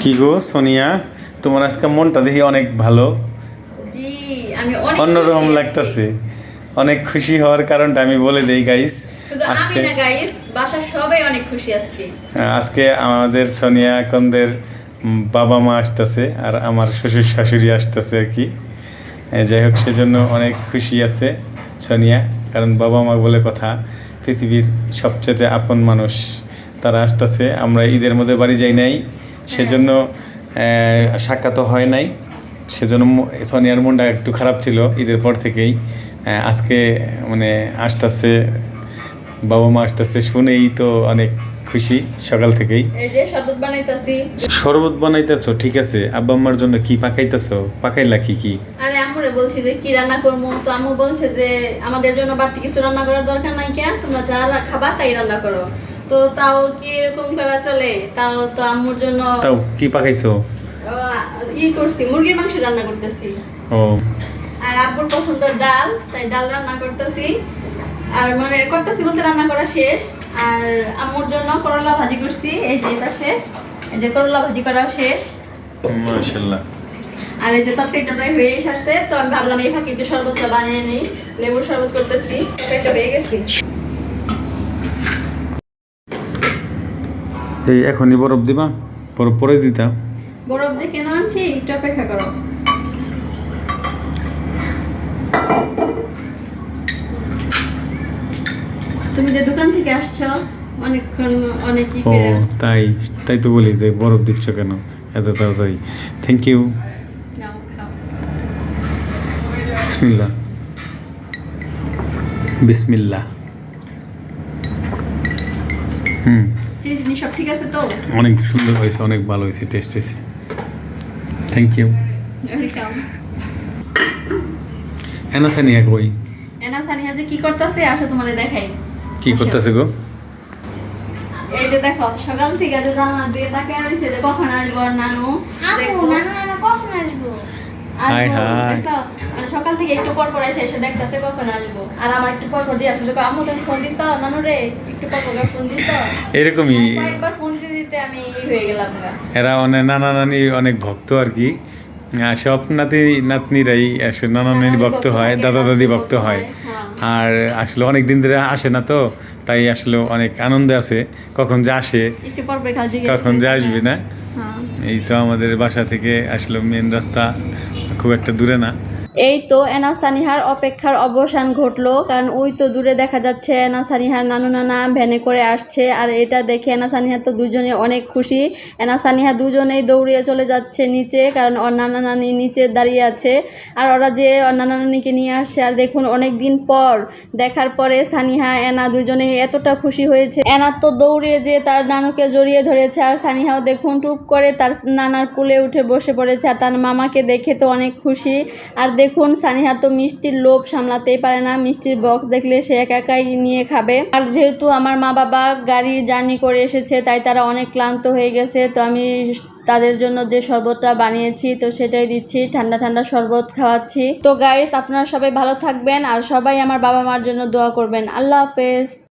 কি গো সোনিয়া, তোমার আজকে মনটা দেখি অনেক ভালো, জি আমি অনেক অন্যরকম লাগতেছে। অনেক খুশি হওয়ার কারণটা আমি বলে দেই গাইস। শুধু আমি না গাইস, বাসার সবাই অনেক খুশি আজকে। আজকে আমাদের সোনিয়া আকন্দের বাবা মা আসতেছে আর আমার শ্বশুর শাশুড়ি আসতেছে আর কি। যাই হোক, সেজন্য অনেক খুশি আছে সোনিয়া, কারণ বাবা মা বলে কথা, পৃথিবীর সবচেয়ে আপন মানুষ তারা আসতেছে। আমরা ঈদের মধ্যে বাড়ি যাই নাই, সেজন্য সাক্ষাৎ হয় নাই, সেজন্য সোনিয়ার মনটা একটু খারাপ ছিল ঈদের পর থেকেই। আজকে মানে আসতেছে, বাবা মা আসতেছে শুনেই তো অনেক খুশি সকাল থেকেই। এই যে শরবত বানাইতাছি। শরবত বানাইতেছো, ঠিক আছে। আব্বা আম্মার জন্য কি পাকাইতেছো? পাকাইলা কি কি? আরে আম্মুরে বলছি যে কি রান্না করবো, তো আম্মু বলছে যে আমাদের জন্য বাড়তি কিছু রান্না করার দরকার নাই, কেন তোমরা যা খাবা তাই রান্না করো। তো তাও কি এরকম করা চলে? তাও তো আম্মুর জন্য তাও কি পাকাইছো? করছি, মুরগির মাংস রান্না করতেছি। ও, আর আব্বুর পছন্দ ডাল, তাই ডাল রান্না করতেছি। আর মানে করতেছি বলতে রান্না করা শেষ। আর আম্মুর জন্য করলা ভাজি করছি, এই যে পাশে এই যে করলা ভাজি করাও শেষ। মাশাআল্লাহ। আর এই যে তরকারিটা প্রায় হয়ে আসছে, তো আমি ভাবলাম এই ফাঁকে একটু শরবতটা বানিয়ে নিই। লেবুর শরবত করতেছি, তরকারিটা হয়ে গেছে। এই এখনই বরফ দিবা? বরফ পরে দিতা? বরফ যে কেন আনছি একটু অপেক্ষা করো। তুমি যে দোকান থেকে আসছো অনেকক্ষণ, অনেক কি ও করে। তাই তাই তো বলি যে বরফ দিচ্ছ কেন এত তাড়াতাড়ি। Thank you. নাও খাও। বিসমিল্লাহ বিসমিল্লাহ। চিনি সব ঠিক আছে তো? অনেক সুন্দর হয়েছে, অনেক ভালো হয়েছে, টেস্ট হয়েছে। Thank you. Welcome. Ena Sania কই? এনা সানিয়া যে কি করতেছে আসো তোমারে দেখাই। কি করতেছে গো? এই যে দেখো সকাল থেকে যে জানলা দিয়ে তাকিয়ে রইছে যে কখন আসবো আর নানু। দেখো নানু কখন আসবো? হাই আসবো, হাই। দেখো মানে সকাল থেকে একটু পর পর এসে দেখতেছে কখন আসবো। আর আমার একটু পর পর দিয়ে আসছে, আম্মু তুমি ফোন দিছ নানু রে, একটু পর পর ফোন দিছ। এরকমই একবার ফোন দিতে আমি হয়ে গেলাম গা। এরা অনেক নানা নানি অনেক ভক্ত আর কি। সব নাতি নাতনিরাই আসলে নানা নানি ভক্ত হয়, দাদা দাদি ভক্ত হয়। আর আসলে অনেক দিন ধরে আসে না, তো তাই আসলে অনেক আনন্দে আছে কখন যে আসে, একটু পর পর খালি জিজ্ঞেস কখন যে আসবে না। হ্যাঁ। এই তো আমাদের বাসা থেকে আসলে মেন রাস্তা খুব একটা দূরে না। এই তো এনা সানিহার অপেক্ষার অবসান ঘটলো, কারণ ওই তো দূরে দেখা যাচ্ছে এনা সানিহার নানু নানা ভ্যানে করে আসছে। আর এটা দেখে এনা সানিহা তো দুজনে অনেক খুশি। এনা সানিহা দুজনেই দৌড়িয়ে চলে যাচ্ছে নিচে, কারণ ওর নানা নানি নিচে দাঁড়িয়ে আছে। আর ওরা যে ওর নানা নানিকে নিয়ে আসছে, আর দেখুন অনেক দিন পর দেখার পরে সানিহা এনা দুজনে এতটা খুশি হয়েছে। এনা তো দৌড়িয়ে যে তার নানুকে জড়িয়ে ধরেছে, আর সানিহাও দেখুন টুপ করে তার নানার কোলে উঠে বসে পড়েছে। আর তার মামাকে দেখে তো অনেক খুশি। আর দেখুন সানিহা তো মিষ্টির লোভ সামলাতেই পারে না, মিষ্টির বক্স দেখলে সে একা একাই নিয়ে খাবে। আর যেহেতু আমার মা বাবা গাড়ি জার্নি করে এসেছে, তাই তারা অনেক ক্লান্ত হয়ে গেছে, তো আমি তাদের জন্য যে শরবতটা বানিয়েছি তো সেটাই দিচ্ছি, ঠান্ডা ঠান্ডা শরবত খাওয়াচ্ছি। তো গাইস আপনারা সবাই ভালো থাকবেন, আর সবাই আমার বাবা মার জন্য দোয়া করবেন। আল্লাহ হাফেজ।